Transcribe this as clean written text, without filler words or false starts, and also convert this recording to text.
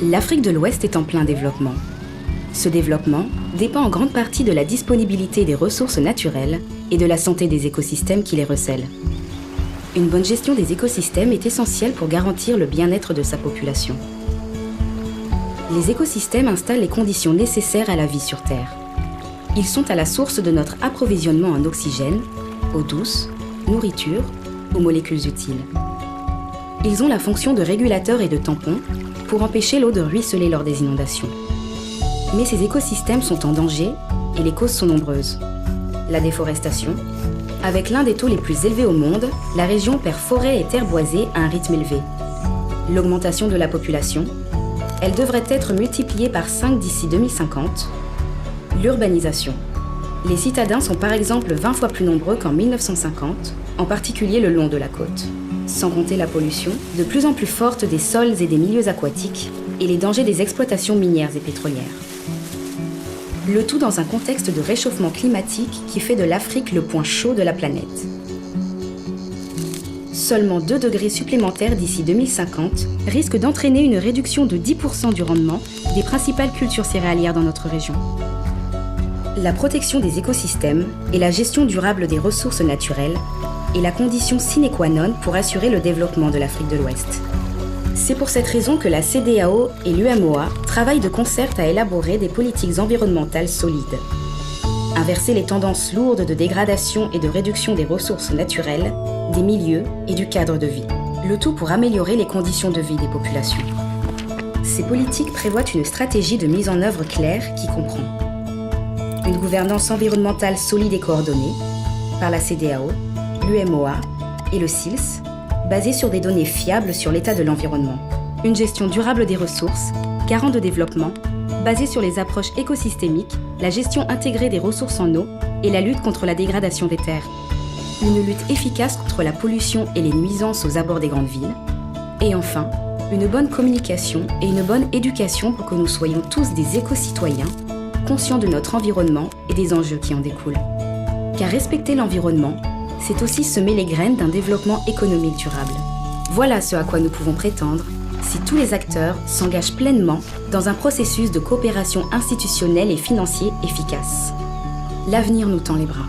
L'Afrique de l'Ouest est en plein développement. Ce développement dépend en grande partie de la disponibilité des ressources naturelles et de la santé des écosystèmes qui les recèlent. Une bonne gestion des écosystèmes est essentielle pour garantir le bien-être de sa population. Les écosystèmes installent les conditions nécessaires à la vie sur Terre. Ils sont à la source de notre approvisionnement en oxygène, eau douce, nourriture ou molécules utiles. Ils ont la fonction de régulateur et de tampon pour empêcher l'eau de ruisseler lors des inondations. Mais ces écosystèmes sont en danger et les causes sont nombreuses. La déforestation. Avec l'un des taux les plus élevés au monde, la région perd forêts et terres boisées à un rythme élevé. L'augmentation de la population. Elle devrait être multipliée par 5 d'ici 2050. L'urbanisation. Les citadins sont par exemple 20 fois plus nombreux qu'en 1950, en particulier le long de la côte. Sans compter la pollution, de plus en plus forte des sols et des milieux aquatiques, et les dangers des exploitations minières et pétrolières. Le tout dans un contexte de réchauffement climatique qui fait de l'Afrique le point chaud de la planète. Seulement 2 degrés supplémentaires d'ici 2050 risquent d'entraîner une réduction de 10% du rendement des principales cultures céréalières dans notre région. La protection des écosystèmes et la gestion durable des ressources naturelles est la condition sine qua non pour assurer le développement de l'Afrique de l'Ouest. C'est pour cette raison que la CEDEAO et l'UMOA travaillent de concert à élaborer des politiques environnementales solides. Inverser les tendances lourdes de dégradation et de réduction des ressources naturelles, des milieux et du cadre de vie. Le tout pour améliorer les conditions de vie des populations. Ces politiques prévoient une stratégie de mise en œuvre claire qui comprend une gouvernance environnementale solide et coordonnée par la CEDEAO, l'UMOA et le SILS, basée sur des données fiables sur l'état de l'environnement. Une gestion durable des ressources, garant de développement, basée sur les approches écosystémiques, la gestion intégrée des ressources en eau et la lutte contre la dégradation des terres. Une lutte efficace contre la pollution et les nuisances aux abords des grandes villes. Et enfin, une bonne communication et une bonne éducation pour que nous soyons tous des éco-citoyens, conscients de notre environnement et des enjeux qui en découlent. Car respecter l'environnement, c'est aussi semer les graines d'un développement économique durable. Voilà ce à quoi nous pouvons prétendre si tous les acteurs s'engagent pleinement dans un processus de coopération institutionnelle et financier efficace. L'avenir nous tend les bras.